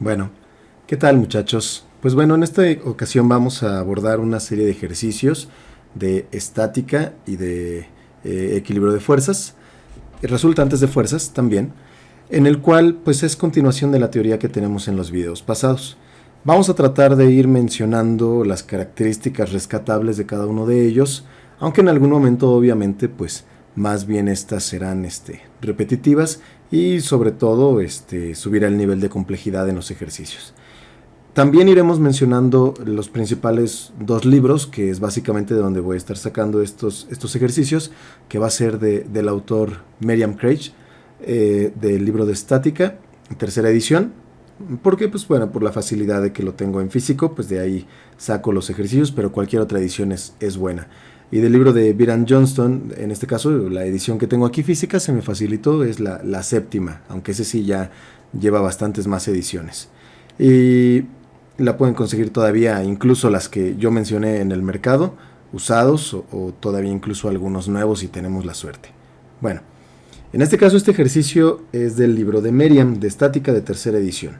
Bueno, ¿qué tal muchachos? Pues bueno, en esta ocasión vamos a abordar una serie de ejercicios de estática y de equilibrio de fuerzas, resultantes de fuerzas también, en el cual pues es continuación de la teoría que tenemos en los videos pasados. Vamos a tratar de ir mencionando las características rescatables de cada uno de ellos, aunque en algún momento obviamente pues más bien estas serán repetitivas y sobre todo subir el nivel de complejidad en los ejercicios. También iremos mencionando los principales dos libros, que es básicamente de donde voy a estar sacando estos ejercicios, que va a ser del autor Miriam Craig, del libro de estática, tercera edición, porque pues bueno, por la facilidad de que lo tengo en físico, pues de ahí saco los ejercicios, pero cualquier otra edición es buena. Y del libro de Byron Johnston, en este caso la edición que tengo aquí física se me facilitó, es la séptima, aunque ese sí ya lleva bastantes más ediciones. Y la pueden conseguir todavía, incluso las que yo mencioné en el mercado, usados o todavía incluso algunos nuevos si tenemos la suerte. Bueno, en este caso este ejercicio es del libro de Miriam, de estática de tercera edición.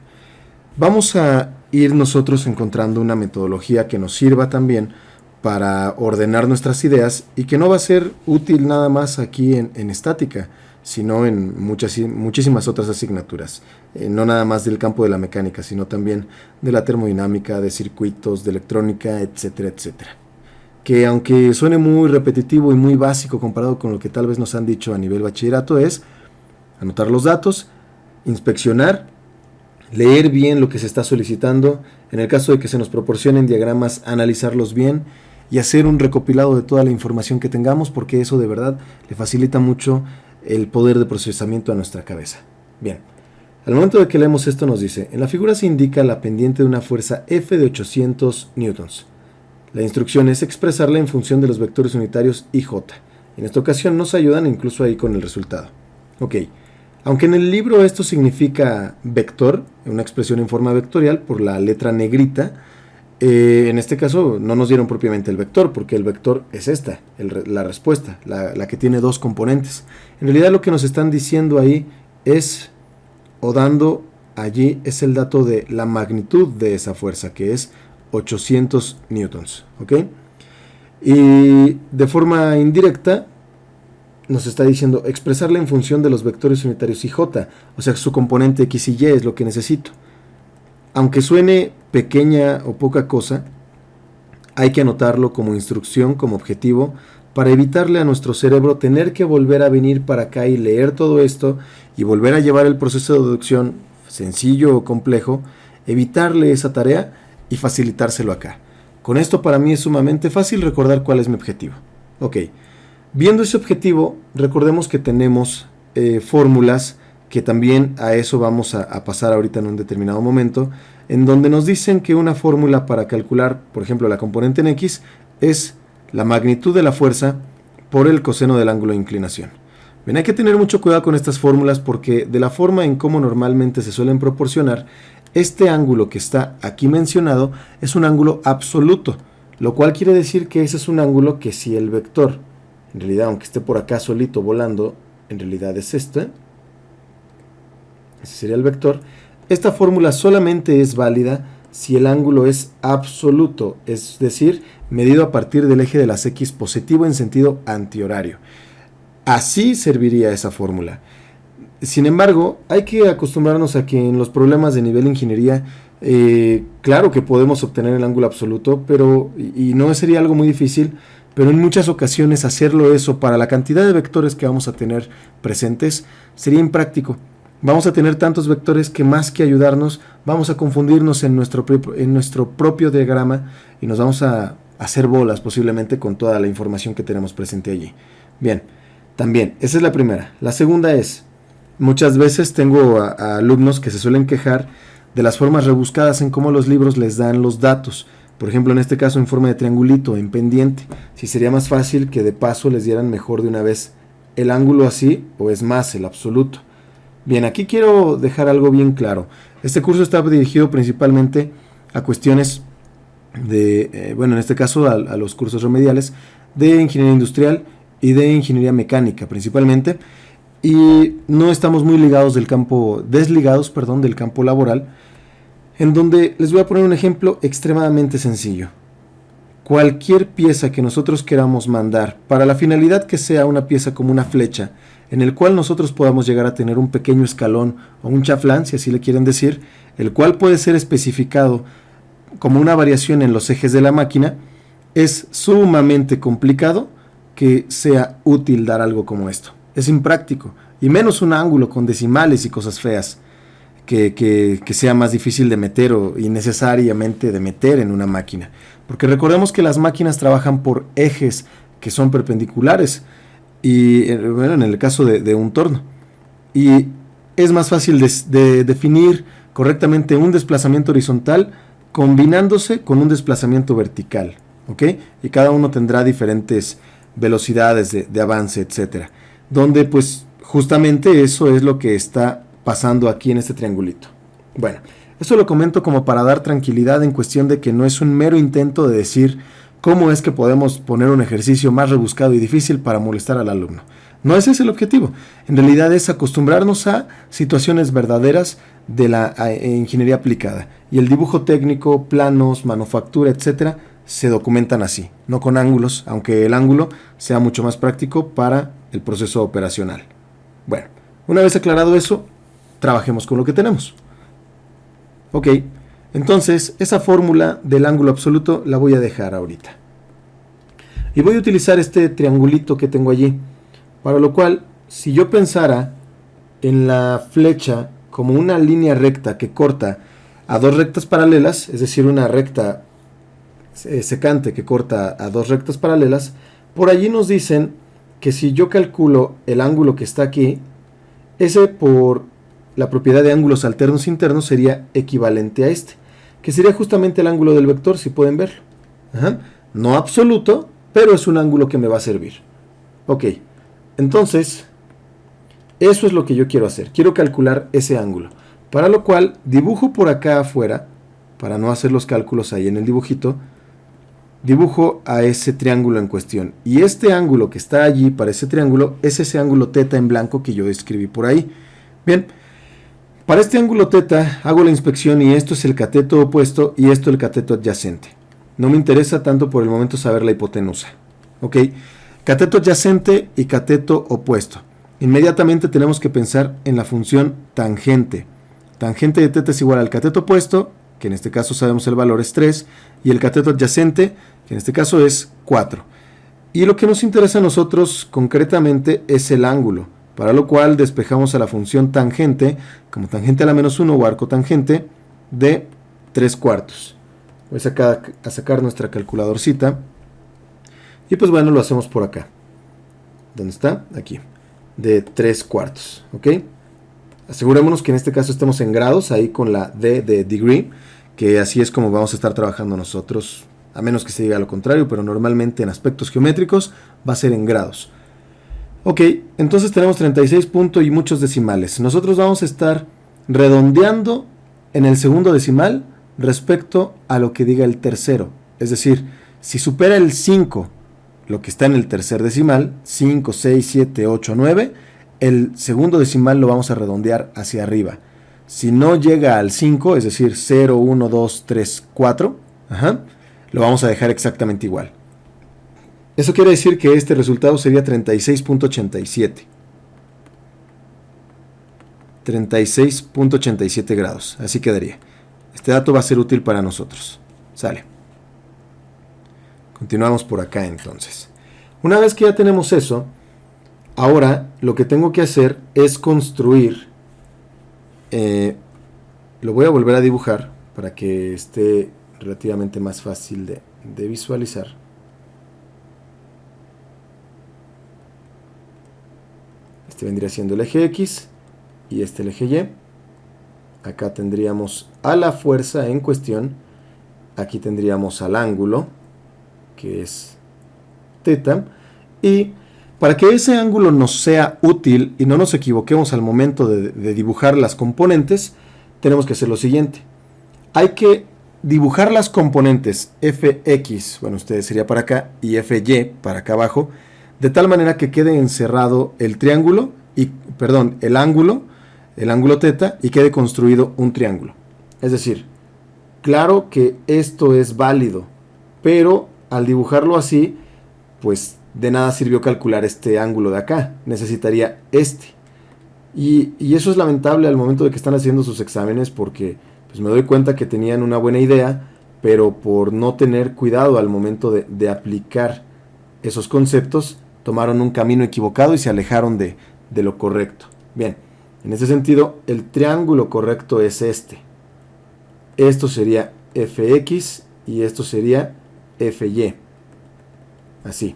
Vamos a ir nosotros encontrando una metodología que nos sirva también para ordenar nuestras ideas y que no va a ser útil nada más aquí en estática, sino en muchísimas otras asignaturas, no nada más del campo de la mecánica, sino también de la termodinámica, de circuitos, de electrónica, etcétera, etcétera. Que aunque suene muy repetitivo y muy básico comparado con lo que tal vez nos han dicho a nivel bachillerato, es anotar los datos, inspeccionar, leer bien lo que se está solicitando, en el caso de que se nos proporcionen diagramas, analizarlos bien y hacer un recopilado de toda la información que tengamos, porque eso de verdad le facilita mucho el poder de procesamiento a nuestra cabeza. Bien, al momento de que leemos esto nos dice, en la figura se indica la pendiente de una fuerza F de 800 newtons. La instrucción es expresarla en función de los vectores unitarios I, J. En esta ocasión nos ayudan incluso ahí con el resultado. Ok, aunque en el libro esto significa vector, una expresión en forma vectorial por la letra negrita, en este caso no nos dieron propiamente el vector, porque el vector es esta, la respuesta, la que tiene dos componentes. En realidad lo que nos están diciendo ahí es, o dando allí, es el dato de la magnitud de esa fuerza, que es 800 newtons. ¿Ok? Y de forma indirecta nos está diciendo expresarla en función de los vectores unitarios IJ, o sea, su componente X y Y es lo que necesito. Aunque suene pequeña o poca cosa, hay que anotarlo como instrucción, como objetivo, para evitarle a nuestro cerebro tener que volver a venir para acá y leer todo esto y volver a llevar el proceso de deducción, sencillo o complejo, evitarle esa tarea y facilitárselo acá. Con esto para mí es sumamente fácil recordar cuál es mi objetivo. Ok, viendo ese objetivo, recordemos que tenemos fórmulas que también a eso vamos a pasar ahorita en un determinado momento, en donde nos dicen que una fórmula para calcular, por ejemplo, la componente en X, es la magnitud de la fuerza por el coseno del ángulo de inclinación. Bien, hay que tener mucho cuidado con estas fórmulas porque de la forma en cómo normalmente se suelen proporcionar, este ángulo que está aquí mencionado es un ángulo absoluto, lo cual quiere decir que ese es un ángulo que si el vector, en realidad aunque esté por acá solito volando, en realidad es este, ese sería el vector. Esta fórmula solamente es válida si el ángulo es absoluto, es decir, medido a partir del eje de las X positivo en sentido antihorario. Así serviría esa fórmula. Sin embargo, hay que acostumbrarnos a que en los problemas de nivel ingeniería, claro que podemos obtener el ángulo absoluto, pero y no sería algo muy difícil, pero en muchas ocasiones hacerlo eso para la cantidad de vectores que vamos a tener presentes sería impráctico. Vamos a tener tantos vectores que más que ayudarnos, vamos a confundirnos en nuestro propio diagrama y nos vamos a hacer bolas posiblemente con toda la información que tenemos presente allí. Bien, también, esa es la primera. La segunda es, muchas veces tengo a alumnos que se suelen quejar de las formas rebuscadas en cómo los libros les dan los datos. Por ejemplo, en este caso en forma de triangulito, en pendiente. Si sería más fácil que de paso les dieran mejor de una vez el ángulo así, o es más, el absoluto. Bien, aquí quiero dejar algo bien claro. Este curso está dirigido principalmente a cuestiones de, bueno, en este caso a los cursos remediales de ingeniería industrial y de ingeniería mecánica principalmente, y no estamos muy ligados desligados del campo laboral, en donde les voy a poner un ejemplo extremadamente sencillo. Cualquier pieza que nosotros queramos mandar, para la finalidad que sea una pieza como una flecha, en el cual nosotros podamos llegar a tener un pequeño escalón o un chaflán, si así le quieren decir, el cual puede ser especificado como una variación en los ejes de la máquina, es sumamente complicado que sea útil dar algo como esto. Es impráctico, y menos un ángulo con decimales y cosas feas, que sea más difícil de meter o innecesariamente de meter en una máquina. Porque recordemos que las máquinas trabajan por ejes que son perpendiculares, y bueno, en el caso de un torno. Y es más fácil de definir correctamente un desplazamiento horizontal combinándose con un desplazamiento vertical, ¿ok? Y cada uno tendrá diferentes velocidades de avance, etcétera. Donde pues justamente eso es lo que está pasando aquí en este triangulito. Bueno, esto lo comento como para dar tranquilidad en cuestión de que no es un mero intento de decir cómo es que podemos poner un ejercicio más rebuscado y difícil para molestar al alumno. No ese es el objetivo. En realidad es acostumbrarnos a situaciones verdaderas de la ingeniería aplicada. Y el dibujo técnico, planos, manufactura, etcétera, se documentan así, no con ángulos, aunque el ángulo sea mucho más práctico para el proceso operacional. Bueno, una vez aclarado eso, trabajemos con lo que tenemos. Ok, entonces esa fórmula del ángulo absoluto la voy a dejar ahorita. Y voy a utilizar este triangulito que tengo allí, para lo cual, si yo pensara en la flecha como una línea recta que corta a dos rectas paralelas, es decir, una recta secante que corta a dos rectas paralelas, por allí nos dicen que si yo calculo el ángulo que está aquí, ese por la propiedad de ángulos alternos internos sería equivalente a este, que sería justamente el ángulo del vector, si pueden verlo. No absoluto, pero es un ángulo que me va a servir. Ok, entonces, eso es lo que yo quiero hacer. Quiero calcular ese ángulo, para lo cual dibujo por acá afuera, para no hacer los cálculos ahí en el dibujito, dibujo a ese triángulo en cuestión. Y este ángulo que está allí para ese triángulo es ese ángulo θ en blanco que yo escribí por ahí. Bien, para este ángulo θ hago la inspección y esto es el cateto opuesto y esto el cateto adyacente. No me interesa tanto por el momento saber la hipotenusa. Ok, cateto adyacente y cateto opuesto. Inmediatamente tenemos que pensar en la función tangente. Tangente de θ es igual al cateto opuesto, que en este caso sabemos el valor es 3, y el cateto adyacente, que en este caso es 4. Y lo que nos interesa a nosotros concretamente es el ángulo, para lo cual despejamos a la función tangente, como tangente a la menos 1 o arco tangente, de 3/4. Voy a sacar nuestra calculadorcita, y pues bueno, lo hacemos por acá. ¿Dónde está? Aquí. De 3/4, ¿ok? Asegurémonos que en este caso estemos en grados, ahí con la D de degree, que así es como vamos a estar trabajando nosotros, a menos que se diga lo contrario, pero normalmente en aspectos geométricos va a ser en grados. Ok, entonces tenemos 36 puntos y muchos decimales. Nosotros vamos a estar redondeando en el segundo decimal respecto a lo que diga el tercero. Es decir, si supera el 5, lo que está en el tercer decimal, 5, 6, 7, 8, 9, el segundo decimal lo vamos a redondear hacia arriba. Si no llega al 5, es decir, 0, 1, 2, 3, 4, lo vamos a dejar exactamente igual. Eso quiere decir que este resultado sería 36.87. 36.87 grados. Así quedaría. Este dato va a ser útil para nosotros. Sale. Continuamos por acá entonces. Una vez que ya tenemos eso, ahora lo que tengo que hacer es construir. Lo voy a volver a dibujar para que esté relativamente más fácil de visualizar. Este vendría siendo el eje X y este el eje Y. Acá tendríamos a la fuerza en cuestión. Aquí tendríamos al ángulo, que es θ. Y para que ese ángulo nos sea útil y no nos equivoquemos al momento de dibujar las componentes, tenemos que hacer lo siguiente. Hay que dibujar las componentes fx, bueno, ustedes sería para acá, y fy para acá abajo, de tal manera que quede encerrado el triángulo, el ángulo θ, y quede construido un triángulo. Es decir, claro que esto es válido, pero al dibujarlo así, pues de nada sirvió calcular este ángulo de acá, necesitaría este. Y eso es lamentable al momento de que están haciendo sus exámenes, porque pues me doy cuenta que tenían una buena idea, pero por no tener cuidado al momento de aplicar esos conceptos, tomaron un camino equivocado y se alejaron de lo correcto. Bien, en ese sentido, el triángulo correcto es este. Esto sería fx y esto sería fy. Así.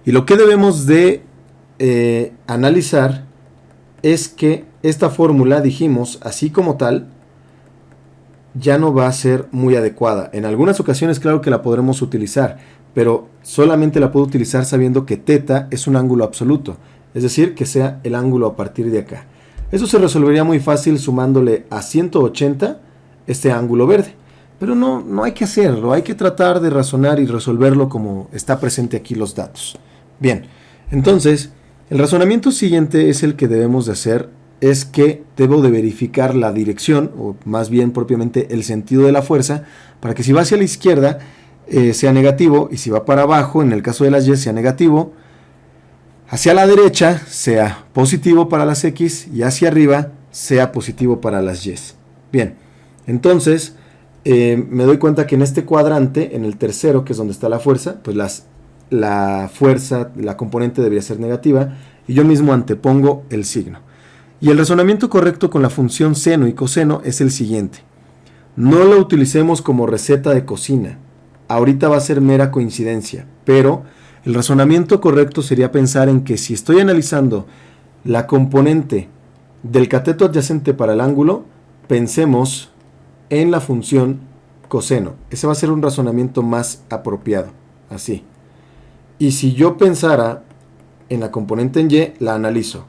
Y lo que debemos de analizar es que esta fórmula, dijimos, así como tal, ya no va a ser muy adecuada. En algunas ocasiones claro que la podremos utilizar, pero solamente la puedo utilizar sabiendo que θ es un ángulo absoluto, es decir, que sea el ángulo a partir de acá. Eso se resolvería muy fácil sumándole a 180 este ángulo verde, pero no hay que hacerlo, hay que tratar de razonar y resolverlo como está presente aquí los datos. Bien, entonces, el razonamiento siguiente es el que debemos de hacer, es que debo de verificar la dirección, o más bien propiamente el sentido de la fuerza, para que si va hacia la izquierda sea negativo, y si va para abajo, en el caso de las y, sea negativo, hacia la derecha sea positivo para las x, y hacia arriba sea positivo para las y. Bien, entonces me doy cuenta que en este cuadrante, en el tercero, que es donde está la fuerza, pues la fuerza, la componente debería ser negativa, y yo mismo antepongo el signo. Y el razonamiento correcto con la función seno y coseno es el siguiente. No lo utilicemos como receta de cocina. Ahorita va a ser mera coincidencia, pero el razonamiento correcto sería pensar en que si estoy analizando la componente del cateto adyacente para el ángulo, pensemos en la función coseno. Ese va a ser un razonamiento más apropiado, así. Y si yo pensara en la componente en y, la analizo.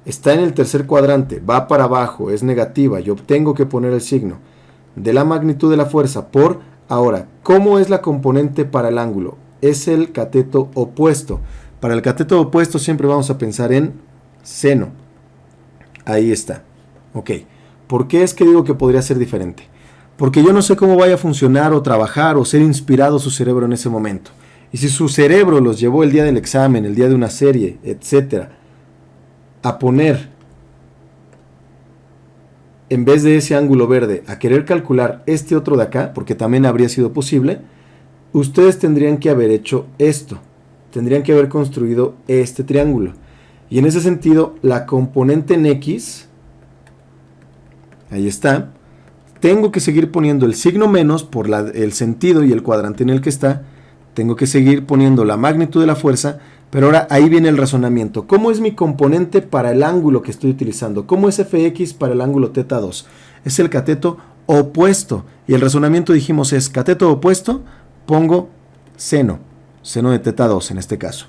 Está en el tercer cuadrante, va para abajo, es negativa, yo tengo que poner el signo de la magnitud de la fuerza por, ahora, ¿cómo es la componente para el ángulo? Es el cateto opuesto. Para el cateto opuesto siempre vamos a pensar en seno. Ahí está. Ok. ¿Por qué es que digo que podría ser diferente? Porque yo no sé cómo vaya a funcionar o trabajar o ser inspirado su cerebro en ese momento. Y si su cerebro los llevó el día del examen, el día de una serie, etcétera, a poner, en vez de ese ángulo verde, a querer calcular este otro de acá, porque también habría sido posible, ustedes tendrían que haber hecho esto. Tendrían que haber construido este triángulo. Y en ese sentido, la componente en X, ahí está, tengo que seguir poniendo el signo menos por el sentido y el cuadrante en el que está, tengo que seguir poniendo la magnitud de la fuerza, pero ahora ahí viene el razonamiento. ¿Cómo es mi componente para el ángulo que estoy utilizando? ¿Cómo es fx para el ángulo θ2? Es el cateto opuesto. Y el razonamiento dijimos es cateto opuesto, pongo seno de θ2 en este caso.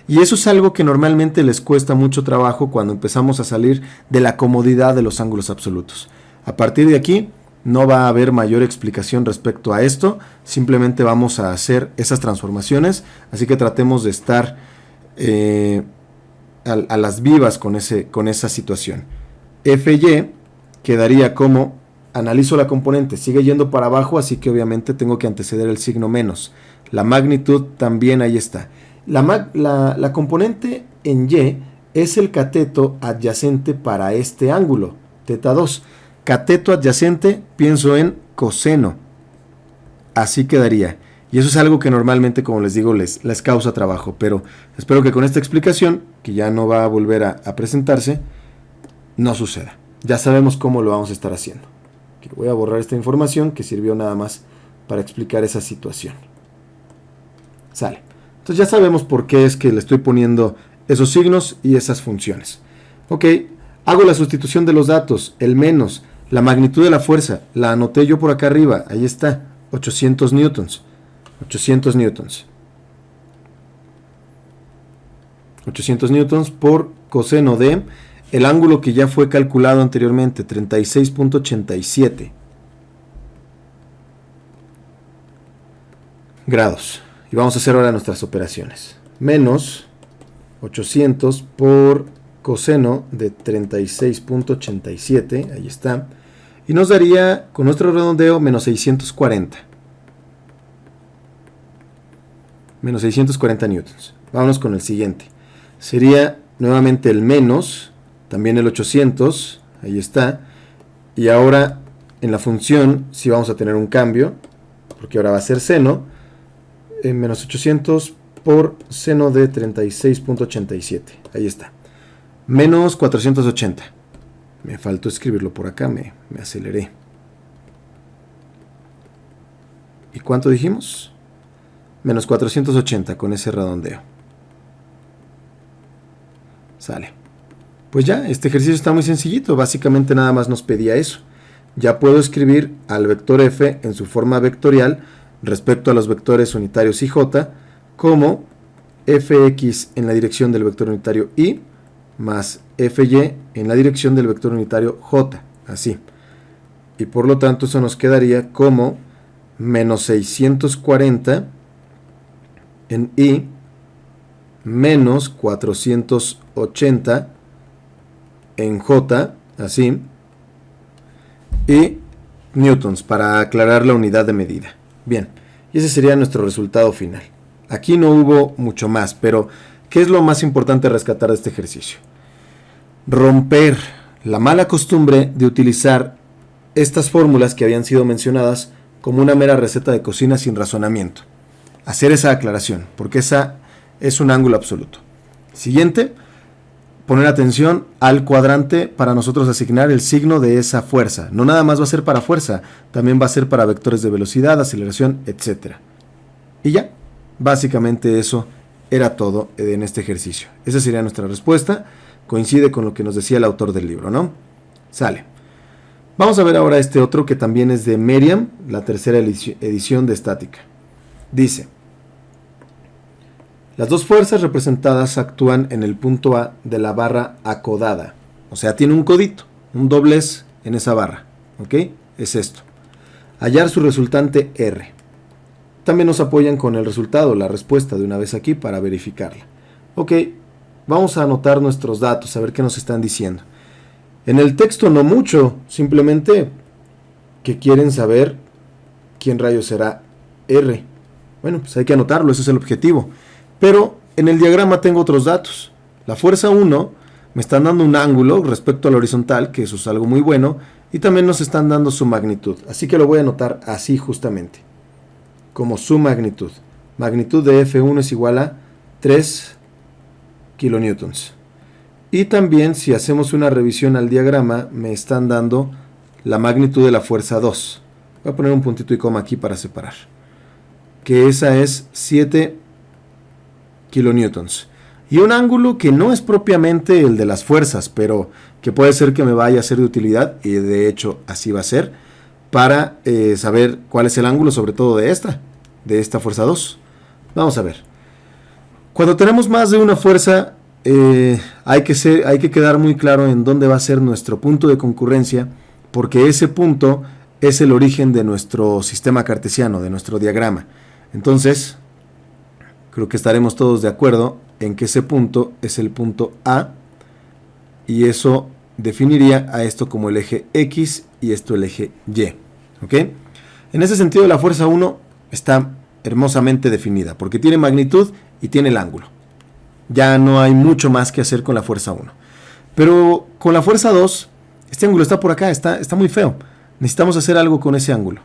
Y eso es algo que normalmente les cuesta mucho trabajo cuando empezamos a salir de la comodidad de los ángulos absolutos. A partir de aquí no va a haber mayor explicación respecto a esto, simplemente vamos a hacer esas transformaciones, así que tratemos de estar a las vivas con esa situación. Fy quedaría como, analizo la componente, sigue yendo para abajo, así que obviamente tengo que anteceder el signo menos. La magnitud también ahí está. La componente en y es el cateto adyacente para este ángulo, θ2. Cateto adyacente, pienso en coseno. Así quedaría. Y eso es algo que normalmente, como les digo, les causa trabajo. Pero espero que con esta explicación, que ya no va a volver a presentarse, no suceda. Ya sabemos cómo lo vamos a estar haciendo. Voy a borrar esta información que sirvió nada más para explicar esa situación. Sale. Entonces ya sabemos por qué es que le estoy poniendo esos signos y esas funciones. Ok, hago la sustitución de los datos. El menos, la magnitud de la fuerza, la anoté yo por acá arriba. Ahí está, 800 newtons. 800 newtons. 800 newtons por coseno de el ángulo que ya fue calculado anteriormente, 36.87 grados. Y vamos a hacer ahora nuestras operaciones. Menos 800 por coseno de 36.87, ahí está. y nos daría, con nuestro redondeo, menos 640. Menos 640 newtons. Vámonos con el siguiente. Sería nuevamente el menos, también el 800, ahí está. Y ahora en la función sí vamos a tener un cambio, porque ahora va a ser seno, menos 800 por seno de 36.87. Ahí está. Menos 480. Me faltó escribirlo por acá, me aceleré. ¿Y cuánto dijimos? Menos 480 con ese redondeo. Sale. Pues ya, este ejercicio está muy sencillito. Básicamente nada más nos pedía eso. Ya puedo escribir al vector f en su forma vectorial respecto a los vectores unitarios y j como fx en la dirección del vector unitario y más fy en la dirección del vector unitario j. Así. Y por lo tanto eso nos quedaría como menos 640 en i menos 480 en j, así, y newtons para aclarar la unidad de medida. Bien, y ese sería nuestro resultado final. Aquí no hubo mucho más, pero ¿qué es lo más importante a rescatar de este ejercicio? Romper la mala costumbre de utilizar estas fórmulas que habían sido mencionadas como una mera receta de cocina sin razonamiento. Hacer esa aclaración, porque esa es un ángulo absoluto. Siguiente, poner atención al cuadrante para nosotros asignar el signo de esa fuerza. No nada más va a ser para fuerza, también va a ser para vectores de velocidad, aceleración, etc. Y ya, básicamente eso era todo en este ejercicio. Esa sería nuestra respuesta. Coincide con lo que nos decía el autor del libro, ¿no? Sale. Vamos a ver ahora este otro que también es de Merriam, la tercera edición de estática. Dice: las dos fuerzas representadas actúan en el punto A de la barra acodada. O sea, tiene un codito, un doblez en esa barra. ¿Ok? Es esto. Hallar su resultante R. También nos apoyan con el resultado, la respuesta de una vez aquí para verificarla. Ok, vamos a anotar nuestros datos, a ver qué nos están diciendo. En el texto no mucho, simplemente que quieren saber quién rayos será R. Bueno, pues hay que anotarlo, ese es el objetivo. Pero en el diagrama tengo otros datos. La fuerza 1 me están dando un ángulo respecto a la horizontal, que eso es algo muy bueno, y también nos están dando su magnitud. Así que lo voy a anotar así justamente, como su magnitud. Magnitud de F1 es igual a 3 kilonewtons. Y también, si hacemos una revisión al diagrama, me están dando la magnitud de la fuerza 2. Voy a poner un puntito y coma aquí para separar. Que esa es 7 kilonewtons. Y un ángulo que no es propiamente el de las fuerzas, pero que puede ser que me vaya a ser de utilidad, y de hecho así va a ser, para saber cuál es el ángulo, sobre todo de esta fuerza 2. Vamos a ver. Cuando tenemos más de una fuerza, hay que quedar muy claro en dónde va a ser nuestro punto de concurrencia, porque ese punto es el origen de nuestro sistema cartesiano, de nuestro diagrama. Entonces, creo que estaremos todos de acuerdo en que ese punto es el punto A, y eso definiría a esto como el eje X y esto el eje Y. ¿Ok? En ese sentido, la fuerza 1 está hermosamente definida, porque tiene magnitud y tiene el ángulo. Ya no hay mucho más que hacer con la fuerza 1. Pero con la fuerza 2, este ángulo está por acá, está muy feo. Necesitamos hacer algo con ese ángulo.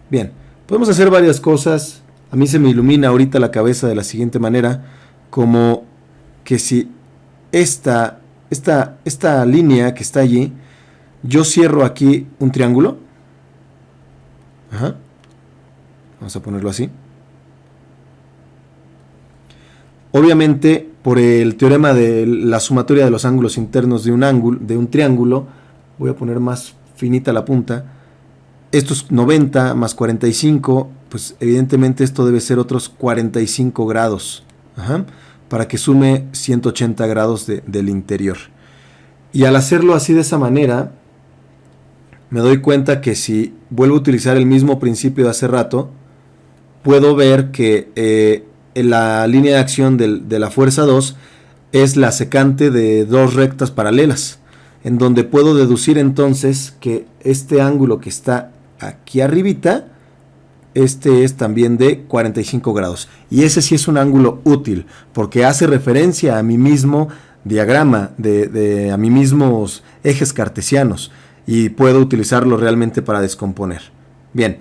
Bien, podemos hacer varias cosas. A mí se me ilumina ahorita la cabeza de la siguiente manera, como que si esta línea que está allí, yo cierro aquí un triángulo. Ajá. Vamos a ponerlo así. Obviamente, por el teorema de la sumatoria de los ángulos internos de un triángulo, voy a poner más finita la punta. Esto es 90 más 45, pues evidentemente esto debe ser otros 45 grados, para que sume 180 grados del interior. Y al hacerlo así de esa manera, me doy cuenta que si vuelvo a utilizar el mismo principio de hace rato, puedo ver que la línea de acción de la fuerza 2 es la secante de dos rectas paralelas. en donde puedo deducir entonces que este ángulo que está aquí arribita, este es también de 45 grados. Y ese sí es un ángulo útil, porque hace referencia a mi mismo diagrama, a mis mismos ejes cartesianos, y puedo utilizarlo realmente para descomponer. Bien,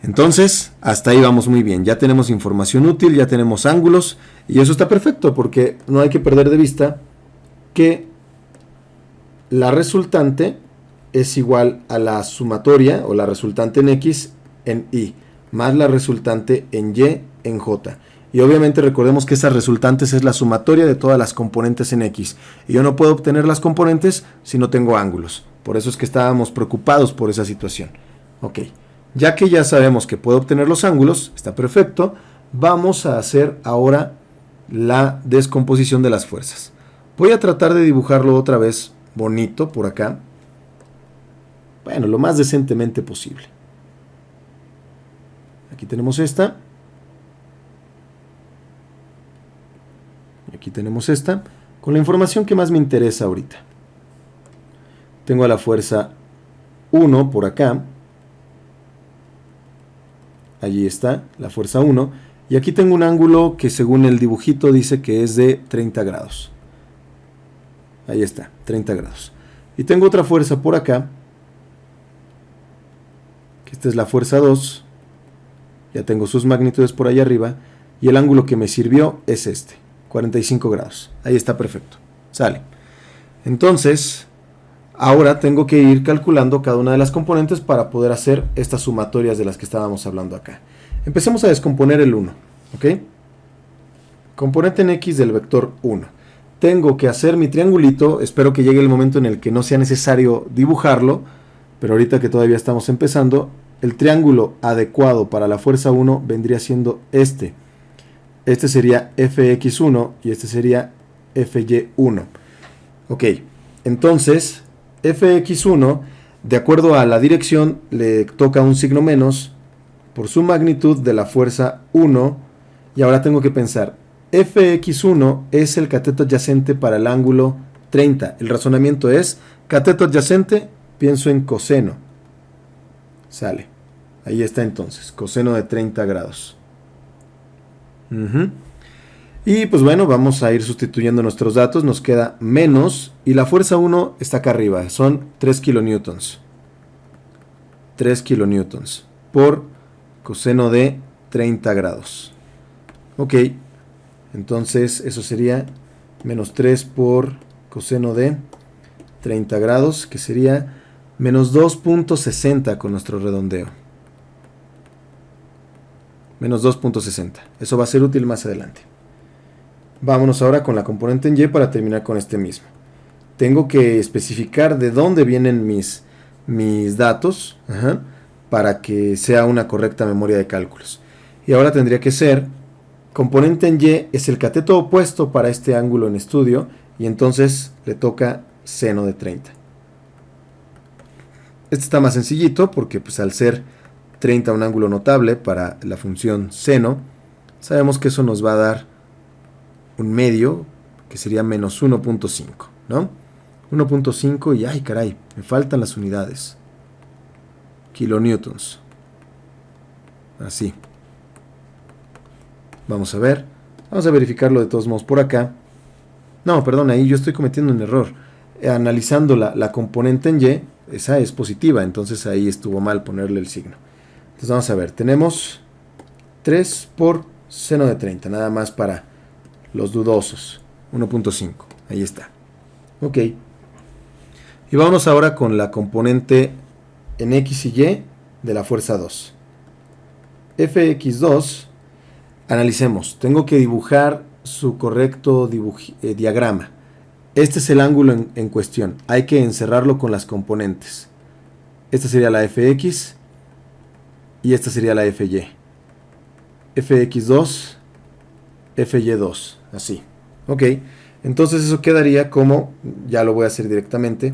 entonces hasta ahí vamos muy bien. Ya tenemos información útil, ya tenemos ángulos, y eso está perfecto, porque no hay que perder de vista que la resultante es igual a la sumatoria, o la resultante en X en Y, más la resultante en Y en J. Y obviamente recordemos que esas resultantes es la sumatoria de todas las componentes en X. Y yo no puedo obtener las componentes si no tengo ángulos. Por eso es que estábamos preocupados por esa situación. Ok, ya que ya sabemos que puedo obtener los ángulos, está perfecto. Vamos a hacer ahora la descomposición de las fuerzas. Voy a tratar de dibujarlo otra vez bonito por acá. Bueno, lo más decentemente posible. Aquí tenemos esta. Aquí tenemos esta. Con la información que más me interesa ahorita. Tengo a la fuerza 1 por acá. Allí está, la fuerza 1. Y aquí tengo un ángulo que según el dibujito dice que es de 30 grados. Ahí está, 30 grados. Y tengo otra fuerza por acá. Que esta es la fuerza 2. Ya tengo sus magnitudes por ahí arriba. Y el ángulo que me sirvió es este, 45 grados. Ahí está perfecto. Sale. Entonces, ahora tengo que ir calculando cada una de las componentes para poder hacer estas sumatorias de las que estábamos hablando acá. Empecemos a descomponer el 1. ¿Ok? Componente en X del vector 1. Tengo que hacer mi triangulito. Espero que llegue el momento en el que no sea necesario dibujarlo. Pero ahorita que todavía estamos empezando, el triángulo adecuado para la fuerza 1 vendría siendo este. Este sería Fx1 y este sería Fy1. Ok, entonces Fx1, de acuerdo a la dirección, le toca un signo menos por su magnitud de la fuerza 1. Y ahora tengo que pensar, Fx1 es el cateto adyacente para el ángulo 30. El razonamiento es, cateto adyacente, pienso en coseno. Sale. Ahí está entonces, coseno de 30 grados. Y pues bueno, vamos a ir sustituyendo nuestros datos. Nos queda menos, y la fuerza 1 está acá arriba. Son 3 kilonewtons. 3 kilonewtons por coseno de 30 grados. Ok, entonces eso sería menos 3 por coseno de 30 grados, que sería menos 2.60 con nuestro redondeo. Menos 2.60. Eso va a ser útil más adelante. Vámonos ahora con la componente en Y para terminar con este mismo. Tengo que especificar de dónde vienen mis datos, para que sea una correcta memoria de cálculos. Y ahora tendría que ser, componente en Y es el cateto opuesto para este ángulo en estudio, y entonces le toca seno de 30. Este está más sencillito porque pues al ser 30 un ángulo notable para la función seno, sabemos que eso nos va a dar un medio, que sería menos 1.5, ¿no? 1.5 y ay caray, me faltan las unidades. Kilonewtons. Así. Vamos a ver. Vamos a verificarlo de todos modos por acá. No, perdón, ahí yo estoy cometiendo un error. Analizando la componente en Y, esa es positiva, entonces ahí estuvo mal ponerle el signo. Entonces vamos a ver, tenemos 3 por seno de 30, nada más para los dudosos. 1.5, ahí está. Ok. Y vamos ahora con la componente en X y Y de la fuerza 2. Fx2, analicemos. Tengo que dibujar su correcto diagrama. Este es el ángulo en cuestión. Hay que encerrarlo con las componentes. Esta sería la Fx y esta sería la Fy. Fx2, Fy2, así. Ok, entonces eso quedaría como, ya lo voy a hacer directamente,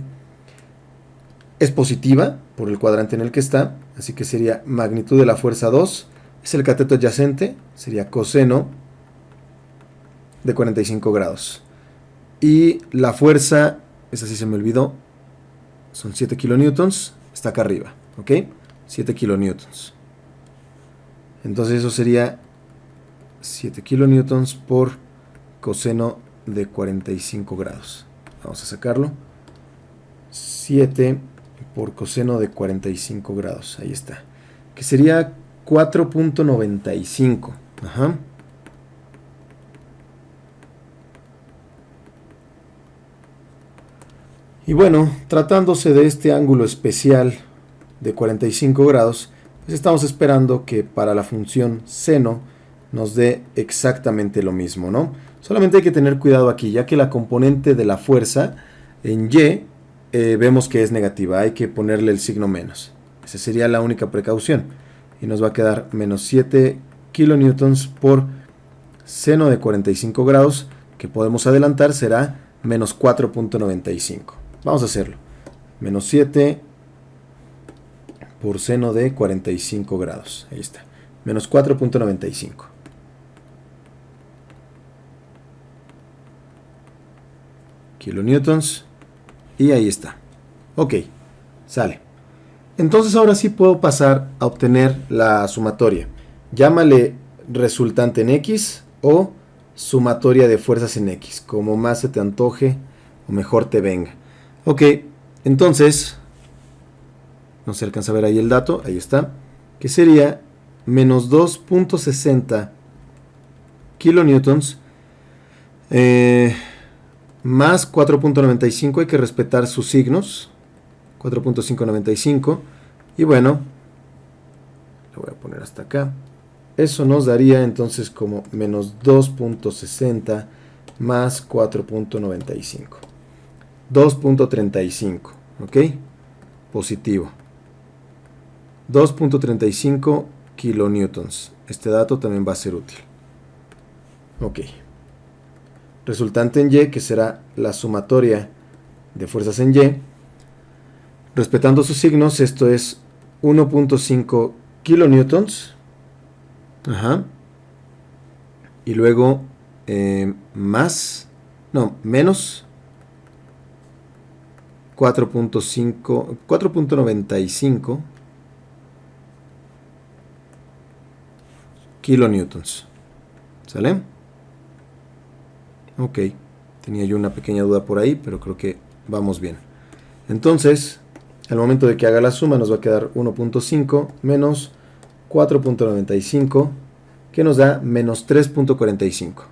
es positiva por el cuadrante en el que está, así que sería magnitud de la fuerza 2, es el cateto adyacente, sería coseno de 45 grados. Y la fuerza, esa sí se me olvidó, son 7 kilonewtons, está acá arriba, ¿ok? 7 kilonewtons. Entonces eso sería 7 kilonewtons por coseno de 45 grados. Vamos a sacarlo. 7 por coseno de 45 grados. Ahí está. Que sería 4.95. Ajá. Y bueno, tratándose de este ángulo especial de 45 grados, pues estamos esperando que para la función seno nos dé exactamente lo mismo, ¿no? Solamente hay que tener cuidado aquí, ya que la componente de la fuerza en Y vemos que es negativa, hay que ponerle el signo menos. Esa sería la única precaución. Y nos va a quedar menos 7 kilonewtons por seno de 45 grados, que podemos adelantar será menos 4.95. Vamos a hacerlo. Menos 7 por seno de 45 grados. Ahí está. Menos 4.95. Kilonewtons. Y ahí está. Ok. Sale. Entonces ahora sí puedo pasar a obtener la sumatoria. Llámale resultante en X o sumatoria de fuerzas en X. Como más se te antoje o mejor te venga. Ok. Entonces, no se alcanza a ver ahí el dato. Ahí está. Que sería menos 2.60 kilonewtons más 4.95. Hay que respetar sus signos. 4.595. Y bueno, lo voy a poner hasta acá. Eso nos daría entonces como menos 2.60 más 4.95. 2.35. ¿Ok? Positivo. 2.35 kilonewtons. Este dato también va a ser útil. Ok. Resultante en Y, que será la sumatoria de fuerzas en Y. Respetando sus signos, esto es 1.5 kilonewtons. Ajá. Y luego menos 4.95 kilonewtons. ¿Sale? Ok. Tenía yo una pequeña duda por ahí, pero creo que vamos bien. Entonces, al momento de que haga la suma nos va a quedar 1.5 menos 4.95, que nos da menos 3.45.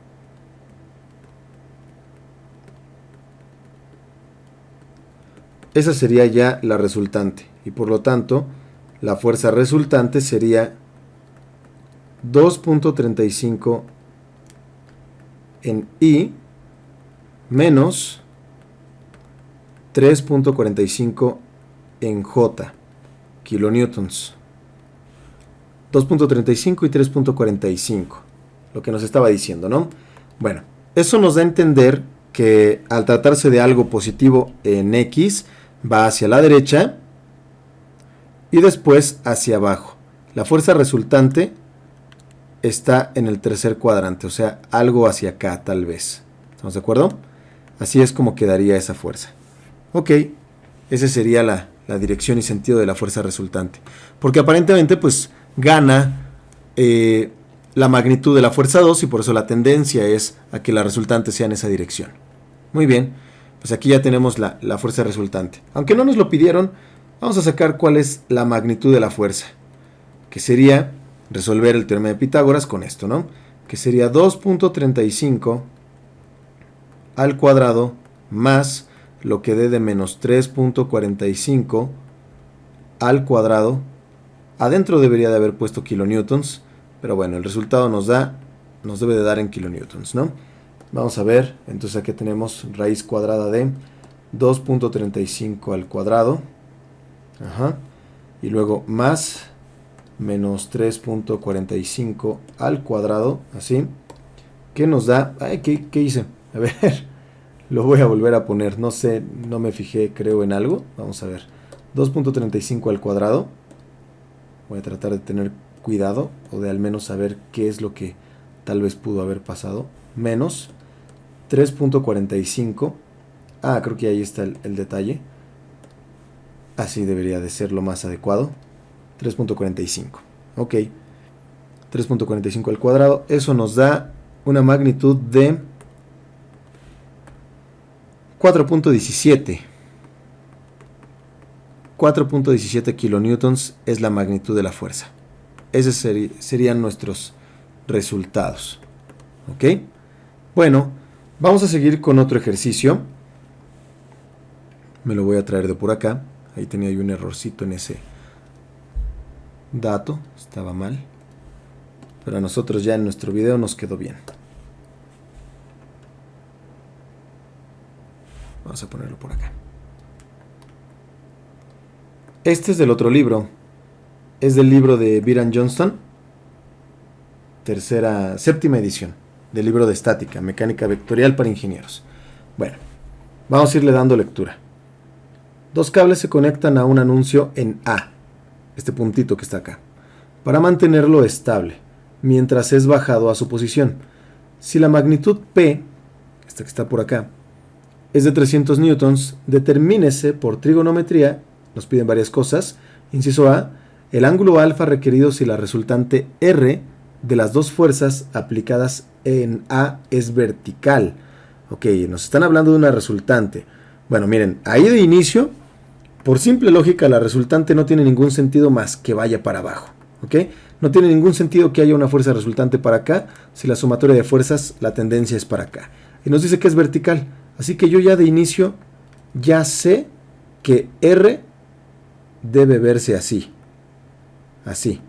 Esa sería ya la resultante, y por lo tanto, la fuerza resultante sería 2.35 en I menos 3.45 en J, kilonewtons. 2.35 y 3.45, lo que nos estaba diciendo, ¿no? Bueno, eso nos da a entender que al tratarse de algo positivo en X, va hacia la derecha y después hacia abajo. La fuerza resultante está en el tercer cuadrante, o sea, algo hacia acá tal vez. ¿Estamos de acuerdo? Así es como quedaría esa fuerza. Ok, esa sería la dirección y sentido de la fuerza resultante. Porque aparentemente pues gana la magnitud de la fuerza 2 y por eso la tendencia es a que la resultante sea en esa dirección. Muy bien, pues aquí ya tenemos la fuerza resultante. Aunque no nos lo pidieron, vamos a sacar cuál es la magnitud de la fuerza. Que sería resolver el teorema de Pitágoras con esto, ¿no? Que sería 2.35 al cuadrado más lo que dé de menos 3.45 al cuadrado. Adentro debería de haber puesto kilonewtons, pero bueno, el resultado nos debe de dar en kilonewtons, ¿no? Vamos a ver, entonces aquí tenemos raíz cuadrada de 2.35 al cuadrado. Ajá. Y luego más menos 3.45 al cuadrado, así. ¿Qué nos da? Ay, ¿qué hice? A ver, lo voy a volver a poner. No sé, no me fijé, creo, en algo. Vamos a ver. 2.35 al cuadrado. Voy a tratar de tener cuidado o de al menos saber qué es lo que tal vez pudo haber pasado. Menos 3.45. Ah, creo que ahí está el detalle. Así debería de ser lo más adecuado. 3.45. Ok. 3.45 al cuadrado. Eso nos da una magnitud de 4.17. 4.17 kilonewtons es la magnitud de la fuerza. Esos serían nuestros resultados. ¿Ok? Bueno, vamos a seguir con otro ejercicio. Me lo voy a traer de por acá. Ahí tenía yo un errorcito en ese dato. Estaba mal. Pero a nosotros ya en nuestro video nos quedó bien. Vamos a ponerlo por acá. Este es del otro libro. Es del libro de Byron Johnston. Séptima edición. Del libro de estática, mecánica vectorial para ingenieros. Bueno, vamos a irle dando lectura. Dos cables se conectan a un anuncio en A. Este puntito que está acá. Para mantenerlo estable, mientras es bajado a su posición. Si la magnitud P, esta que está por acá, es de 300 newtons, determínese por trigonometría, nos piden varias cosas. Inciso A, el ángulo alfa requerido si la resultante R de las dos fuerzas aplicadas en A es vertical. Ok, nos están hablando de una resultante. Bueno, miren, ahí de inicio, por simple lógica, la resultante no tiene ningún sentido más que vaya para abajo. ¿Ok? No tiene ningún sentido que haya una fuerza resultante para acá, si la sumatoria de fuerzas, la tendencia es para acá. Y nos dice que es vertical. Así que yo ya de inicio, ya sé que R debe verse así. Así.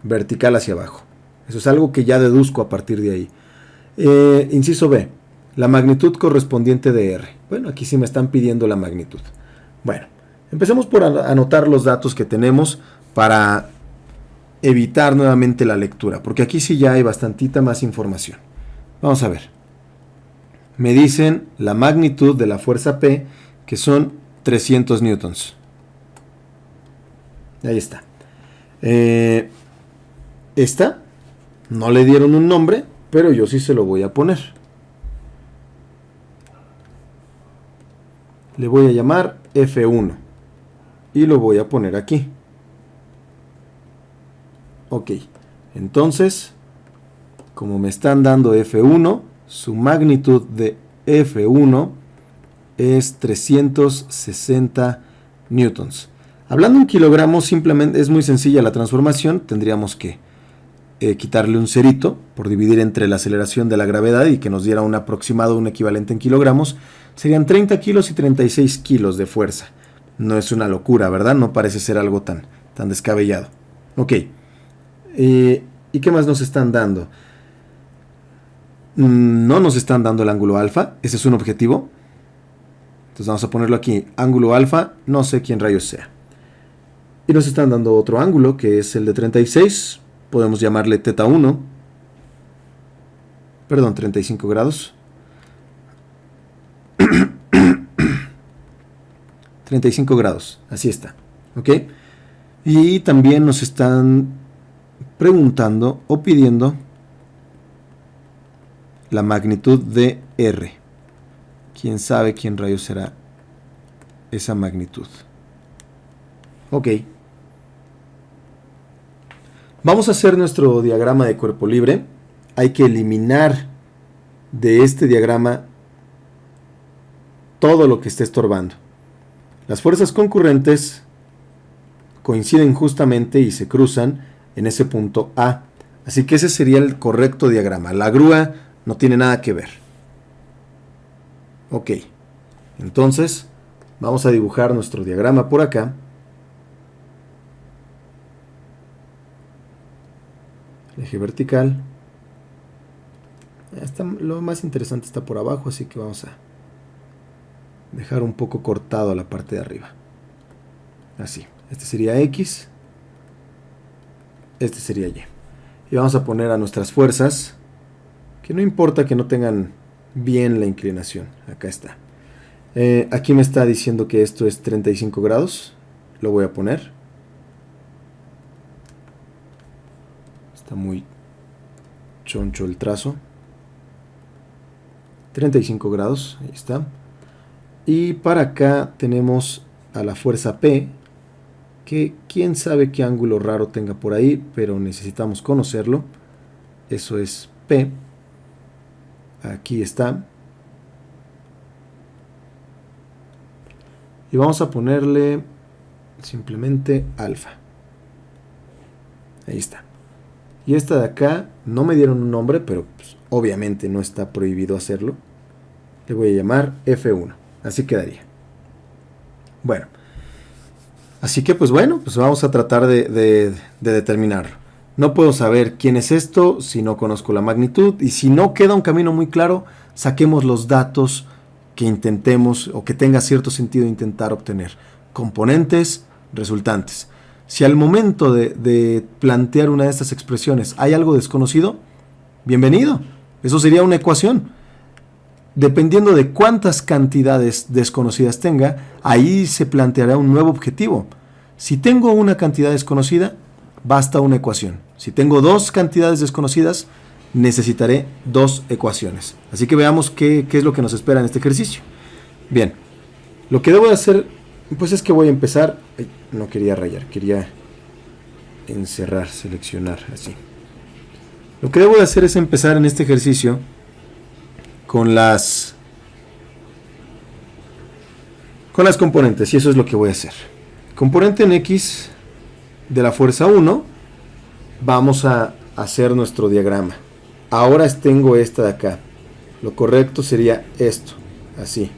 Vertical hacia abajo. Eso es algo que ya deduzco a partir de ahí. Inciso B. La magnitud correspondiente de R. Bueno, aquí sí me están pidiendo la magnitud. Bueno, empecemos por anotar los datos que tenemos para evitar nuevamente la lectura, porque aquí sí ya hay bastantita más información. Vamos a ver. Me dicen la magnitud de la fuerza P, que son 300 newtons. Ahí está. Esta no le dieron un nombre, pero yo sí se lo voy a poner. Le voy a llamar F1 y lo voy a poner aquí. Ok, entonces, como me están dando F1, su magnitud de F1 es 360 newtons. Hablando en kilogramos, simplemente es muy sencilla la transformación. Tendríamos que quitarle un cerito por dividir entre la aceleración de la gravedad y que nos diera un aproximado, un equivalente en kilogramos. Serían 30 kilos y 36 kilos de fuerza. No es una locura, ¿verdad? No parece ser algo tan descabellado. Ok. ¿Y qué más nos están dando? No nos están dando el ángulo alfa. Ese es un objetivo. Entonces vamos a ponerlo aquí. Ángulo alfa, no sé quién rayos sea. Y nos están dando otro ángulo, que es el de 36. Podemos llamarle teta 1. Perdón, 35 grados. 35 grados, así está. ¿Ok? Y también nos están preguntando o pidiendo la magnitud de R. ¿Quién sabe quién rayos será esa magnitud? Ok. Vamos a hacer nuestro diagrama de cuerpo libre. Hay que eliminar de este diagrama todo lo que esté estorbando. Las fuerzas concurrentes coinciden justamente y se cruzan en ese punto A. Así que ese sería el correcto diagrama. La grúa no tiene nada que ver. Ok. Entonces, vamos a dibujar nuestro diagrama por acá. El eje vertical. Lo más interesante está por abajo, así que vamos a dejar un poco cortado la parte de arriba. Así. Este sería X. Este sería Y. Y vamos a poner a nuestras fuerzas, que no importa que no tengan bien la inclinación. Acá está. Aquí me está diciendo que esto es 35 grados. Lo voy a poner. Está muy choncho el trazo. 35 grados. Ahí está. Y para acá tenemos a la fuerza P, que quién sabe qué ángulo raro tenga por ahí, pero necesitamos conocerlo. Eso es P. Aquí está. Y vamos a ponerle simplemente alfa. Ahí está. Y esta de acá, no me dieron un nombre, pero pues, obviamente no está prohibido hacerlo. Le voy a llamar F1. Así quedaría. Bueno. Así que pues bueno, pues vamos a tratar de determinarlo. No puedo saber quién es esto si no conozco la magnitud. Y si no queda un camino muy claro, saquemos los datos que intentemos o que tenga cierto sentido intentar obtener. Componentes, resultantes. Si al momento de plantear una de estas expresiones hay algo desconocido, bienvenido. Eso sería una ecuación. Dependiendo de cuántas cantidades desconocidas tenga, ahí se planteará un nuevo objetivo. Si tengo una cantidad desconocida, basta una ecuación. Si tengo dos cantidades desconocidas, necesitaré dos ecuaciones. Así que veamos qué es lo que nos espera en este ejercicio. Bien, lo que debo de hacer, pues es que voy a empezar. No quería rayar, quería encerrar, seleccionar, así. Lo que debo de hacer es empezar en este ejercicio con las componentes, y eso es lo que voy a hacer. Componente en X de la fuerza 1, vamos a hacer nuestro diagrama. Ahora tengo esta de acá. Lo correcto sería esto, así.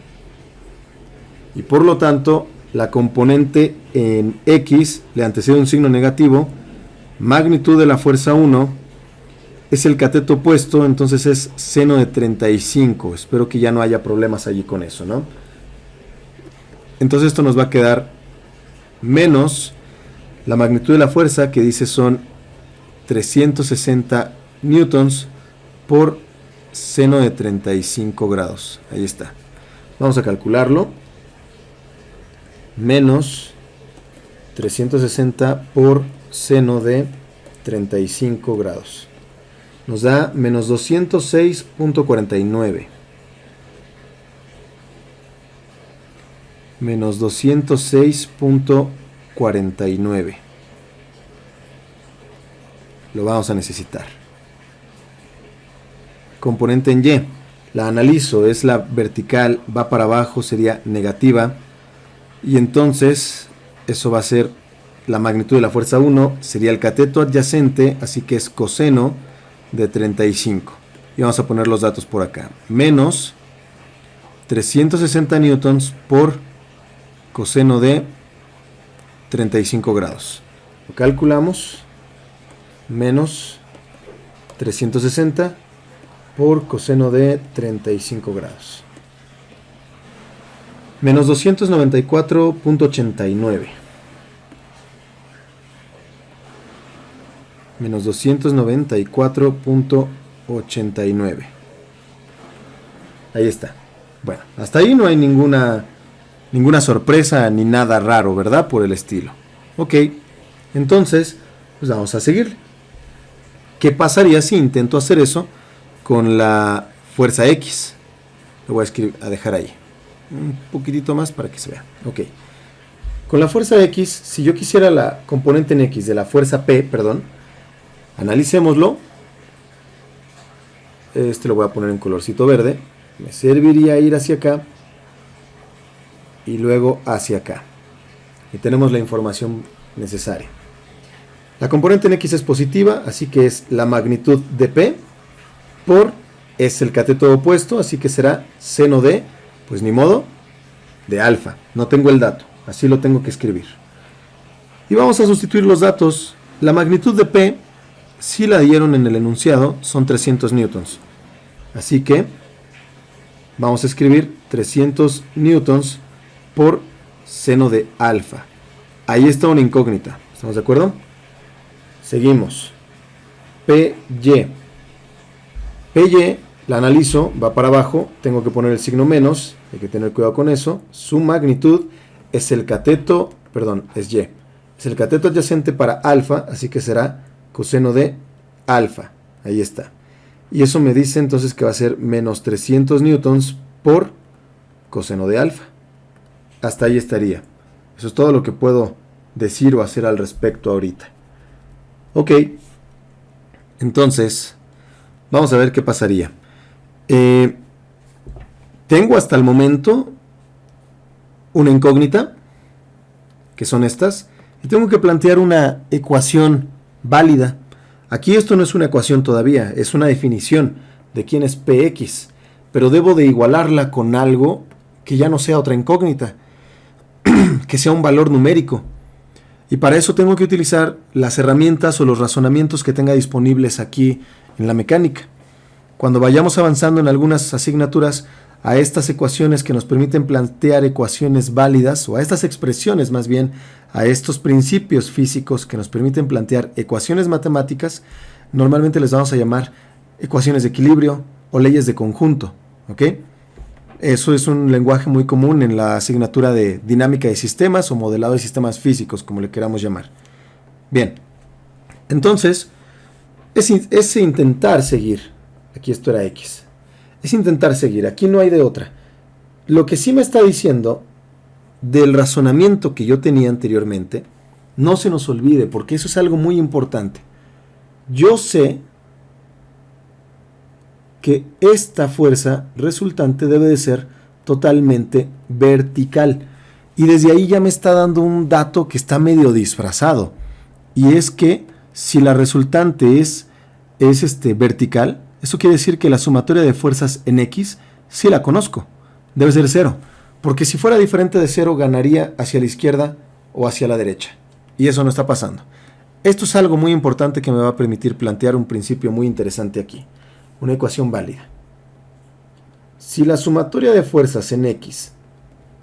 Y por lo tanto, la componente en X le antecede un signo negativo. Magnitud de la fuerza 1 es el cateto opuesto, entonces es seno de 35. Espero que ya no haya problemas allí con eso, ¿no? Entonces esto nos va a quedar menos la magnitud de la fuerza, que dice son 360 newtons por seno de 35 grados. Ahí está. Vamos a calcularlo. Menos 360 por seno de 35 grados. Nos da menos 206.49. Menos 206.49. Lo vamos a necesitar. Componente en Y. La analizo, es la vertical, va para abajo, sería negativa. Y entonces, eso va a ser la magnitud de la fuerza 1, sería el cateto adyacente, así que es coseno de 35. Y vamos a poner los datos por acá. Menos 360 newtons por coseno de 35 grados. Lo calculamos. Menos 360 por coseno de 35 grados. Menos 294.89. Menos 294.89. Ahí está. Bueno, hasta ahí no hay ninguna sorpresa ni nada raro, ¿verdad? Por el estilo. Ok, entonces, pues vamos a seguir. ¿Qué pasaría si intento hacer eso con la fuerza X? Lo voy a dejar ahí. Un poquitito más para que se vea. Ok. Con la fuerza X, si yo quisiera la componente en X de la fuerza P, analicémoslo. Este lo voy a poner en colorcito verde. Me serviría ir hacia acá y luego hacia acá. Y tenemos la información necesaria. La componente en X es positiva, así que es la magnitud de P por, es el cateto opuesto, así que será seno de, pues ni modo, de alfa. No tengo el dato, así lo tengo que escribir. Y vamos a sustituir los datos. La magnitud de P, si la dieron en el enunciado, son 300 newtons. Así que vamos a escribir 300 newtons por seno de alfa. Ahí está una incógnita. ¿Estamos de acuerdo? Seguimos. PY. PY la analizo, va para abajo. Tengo que poner el signo menos. Hay que tener cuidado con eso. Su magnitud es el cateto, es Y. Es el cateto adyacente para alfa, así que será coseno de alfa. Ahí está. Y eso me dice entonces que va a ser menos 300 newtons por coseno de alfa. Hasta ahí estaría. Eso es todo lo que puedo decir o hacer al respecto ahorita. Ok, entonces vamos a ver qué pasaría. Tengo hasta el momento una incógnita, que son estas, y tengo que plantear una ecuación válida. Aquí esto no es una ecuación todavía, es una definición de quién es Px, pero debo de igualarla con algo que ya no sea otra incógnita, que sea un valor numérico. Y para eso tengo que utilizar las herramientas o los razonamientos que tenga disponibles aquí en la mecánica. Cuando vayamos avanzando en algunas asignaturas a estas ecuaciones que nos permiten plantear ecuaciones válidas, o a estas expresiones más bien, a estos principios físicos que nos permiten plantear ecuaciones matemáticas, normalmente les vamos a llamar ecuaciones de equilibrio o leyes de conjunto, ¿ok? Eso es un lenguaje muy común en la asignatura de dinámica de sistemas o modelado de sistemas físicos, como le queramos llamar. Bien, entonces, es intentar seguir, aquí esto era X, es intentar seguir, aquí no hay de otra. Lo que sí me está diciendo del razonamiento que yo tenía anteriormente, no se nos olvide, porque eso es algo muy importante. Yo sé que esta fuerza resultante debe de ser totalmente vertical. Y desde ahí ya me está dando un dato que está medio disfrazado. Y es que si la resultante es vertical, eso quiere decir que la sumatoria de fuerzas en X sí la conozco. Debe ser 0. Porque si fuera diferente de 0, ganaría hacia la izquierda o hacia la derecha. Y eso no está pasando. Esto es algo muy importante que me va a permitir plantear un principio muy interesante aquí. Una ecuación válida. Si la sumatoria de fuerzas en X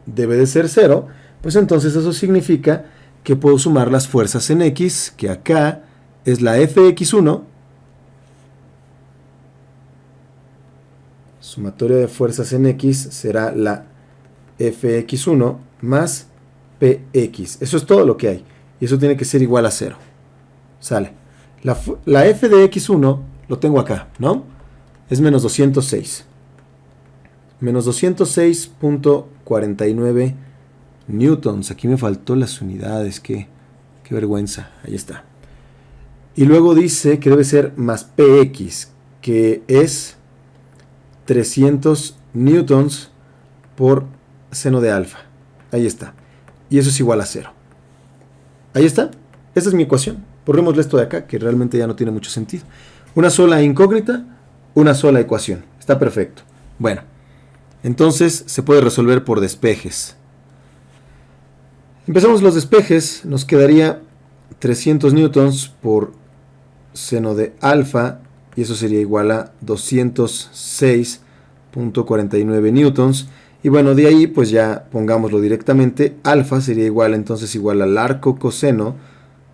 debe de ser 0, pues entonces eso significa que puedo sumar las fuerzas en X, que acá es la Fx1, sumatoria de fuerzas en X será la Fx1 más Px. Eso es todo lo que hay. Y eso tiene que ser igual a 0. Sale. La F de X1 lo tengo acá, ¿no? Es menos 206. Menos 206.49 newtons. Aquí me faltó las unidades. Qué vergüenza. Ahí está. Y luego dice que debe ser más Px, que es 300 newtons por seno de alfa. Ahí está. Y eso es igual a 0. Ahí está. Esa es mi ecuación. Borrémosle esto de acá, que realmente ya no tiene mucho sentido. Una sola incógnita, una sola ecuación. Está perfecto. Bueno, entonces se puede resolver por despejes. Empezamos los despejes. Nos quedaría 300 newtons por seno de alfa. Y eso sería igual a 206.49 newtons. Y bueno, de ahí pues ya pongámoslo directamente. Alfa sería igual entonces igual al arco coseno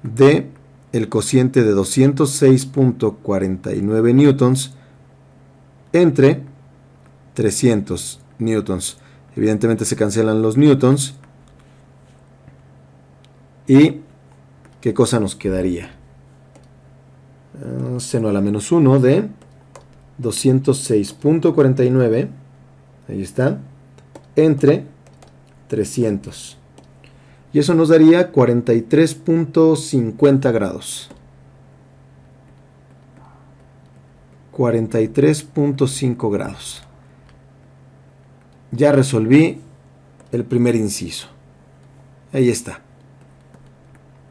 de el cociente de 206.49 newtons entre 300 newtons. Evidentemente se cancelan los newtons. ¿Y qué cosa nos quedaría? Seno a la menos 1 de 206.49. Ahí está. Entre 300. Y eso nos daría 43.50 grados. 43.5 grados. Ya resolví el primer inciso. Ahí está.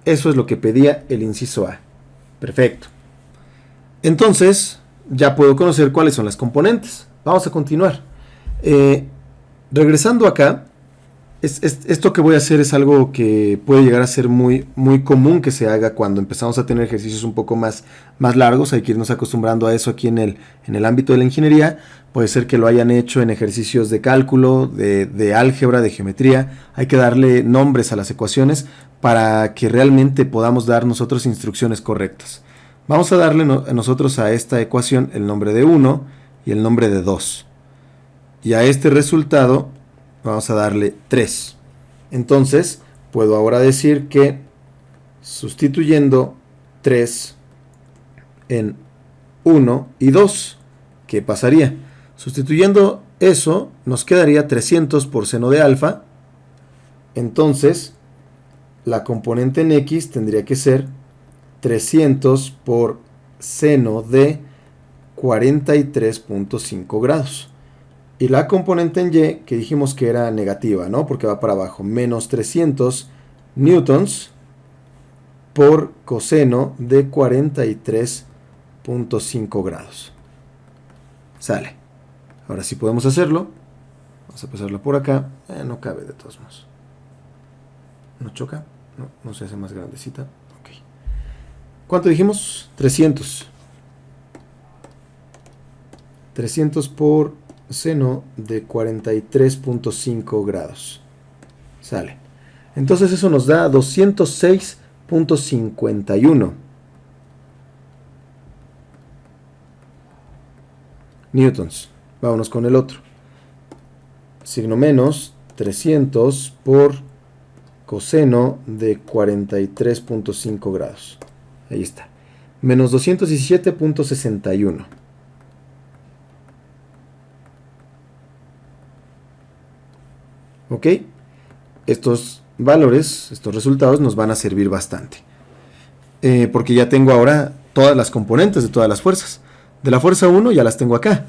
Eso es lo que pedía el inciso A. Perfecto. Entonces, ya puedo conocer cuáles son las componentes. Vamos a continuar. Regresando acá, esto que voy a hacer es algo que puede llegar a ser muy, muy común que se haga cuando empezamos a tener ejercicios un poco más largos. Hay que irnos acostumbrando a eso aquí en el ámbito de la ingeniería. Puede ser que lo hayan hecho en ejercicios de cálculo, de álgebra, de geometría. Hay que darle nombres a las ecuaciones para que realmente podamos dar nosotros instrucciones correctas. Vamos a darle nosotros a esta ecuación el nombre de 1 y el nombre de 2. Y a este resultado vamos a darle 3. Entonces, puedo ahora decir que sustituyendo 3 en 1 y 2, ¿qué pasaría? Sustituyendo eso, nos quedaría 300 por seno de alfa. Entonces, la componente en X tendría que ser 300 por seno de 43.5 grados. Y la componente en Y, que dijimos que era negativa, ¿no? Porque va para abajo. Menos 300 newtons por coseno de 43.5 grados. Sale. Ahora sí podemos hacerlo. Vamos a pasarla por acá. No cabe de todos modos. ¿No choca? No se hace más grandecita. Ok. ¿Cuánto dijimos? 300. 300 por seno de 43.5 grados. Sale. Entonces eso nos da 206.51 newtons. Vámonos con el otro. Signo menos 300 por coseno de 43.5 grados. Ahí está. Menos 217.61. ¿Ok? Estos valores, estos resultados nos van a servir bastante. Porque ya tengo ahora todas las componentes de todas las fuerzas. De la fuerza 1 ya las tengo acá.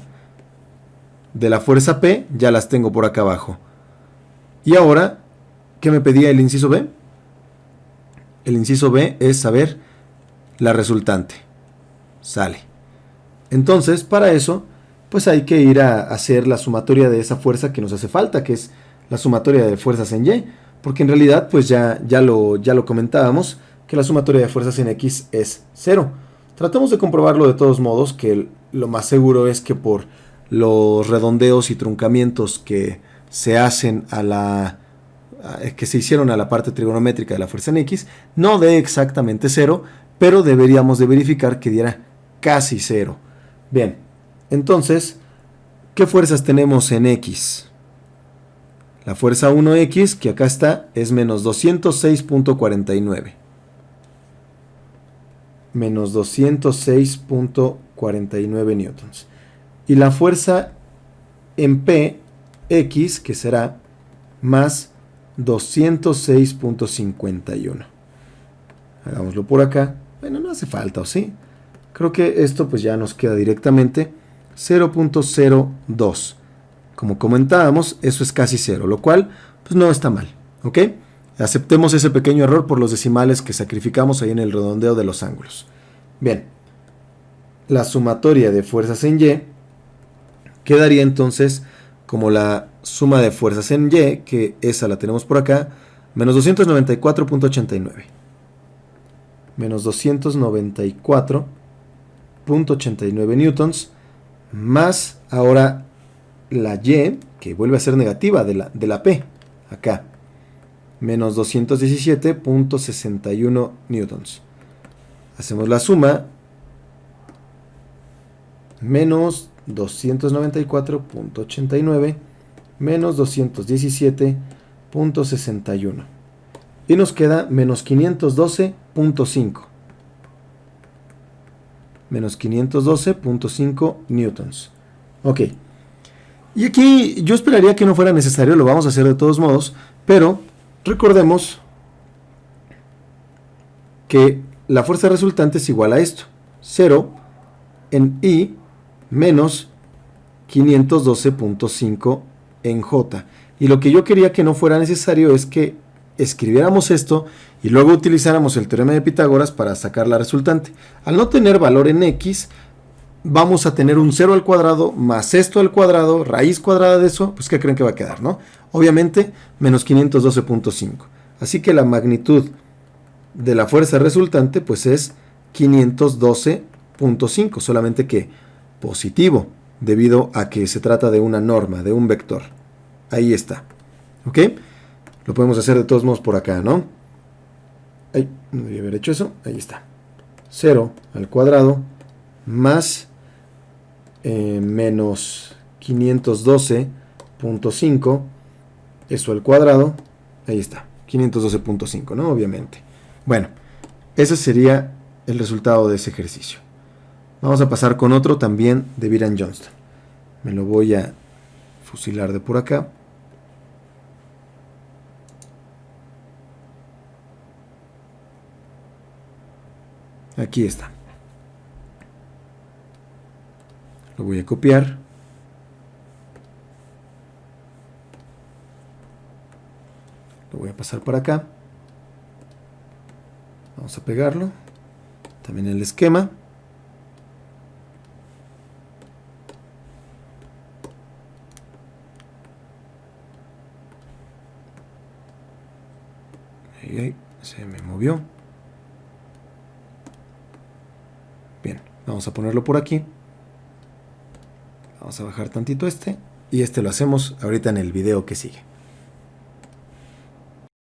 De la fuerza P ya las tengo por acá abajo. Y ahora, ¿qué me pedía el inciso B? El inciso B es saber la resultante. Sale. Entonces, para eso, pues hay que ir a hacer la sumatoria de esa fuerza que nos hace falta, que es la sumatoria de fuerzas en Y, porque en realidad pues ya lo comentábamos, que la sumatoria de fuerzas en X es 0. Tratamos de comprobarlo de todos modos, que lo más seguro es que por los redondeos y truncamientos que se hacen que se hicieron a la parte trigonométrica de la fuerza en X, no dé exactamente 0, pero deberíamos de verificar que diera casi 0. Bien, entonces, ¿qué fuerzas tenemos en X? La fuerza 1X, que acá está, es menos 206.49. Menos 206.49 newtons. Y la fuerza en P, X, que será más 206.51. Hagámoslo por acá. Bueno, no hace falta, ¿o sí? Creo que esto pues ya nos queda directamente 0.02. Como comentábamos, eso es casi 0, lo cual pues no está mal, ¿ok? Aceptemos ese pequeño error por los decimales que sacrificamos ahí en el redondeo de los ángulos. Bien, la sumatoria de fuerzas en Y quedaría entonces como la suma de fuerzas en Y, que esa la tenemos por acá, menos 294.89. Menos 294.89 newtons, más ahora la Y, que vuelve a ser negativa de la P, acá, menos 217.61 newtons. Hacemos la suma, menos 294.89 menos 217.61. Y nos queda menos 512.5. Menos 512.5 newtons. Ok. Y aquí yo esperaría que no fuera necesario, lo vamos a hacer de todos modos, pero recordemos que la fuerza resultante es igual a esto. 0 en I menos 512.5 en J. Y lo que yo quería que no fuera necesario es que escribiéramos esto y luego utilizáramos el teorema de Pitágoras para sacar la resultante. Al no tener valor en X, vamos a tener un 0 al cuadrado más esto al cuadrado, raíz cuadrada de eso, pues ¿qué creen que va a quedar, no? Obviamente, menos 512.5. Así que la magnitud de la fuerza resultante, pues es 512.5, solamente que positivo, debido a que se trata de una norma, de un vector. Ahí está. ¿Ok? Lo podemos hacer de todos modos por acá, ¿no? Ay, no debía haber hecho eso. Ahí está. 0 al cuadrado más menos 512.5, eso al cuadrado, ahí está, 512.5, ¿no? Obviamente. Bueno, ese sería el resultado de ese ejercicio. Vamos a pasar con otro también de Viran-Johnston. Me lo voy a fusilar de por acá. Aquí está. Lo voy a copiar. Lo voy a pasar por acá. Vamos a pegarlo. También el esquema. Ahí, se me movió. Bien, vamos a ponerlo por aquí. Vamos a bajar tantito este. Y este lo hacemos ahorita en el video que sigue.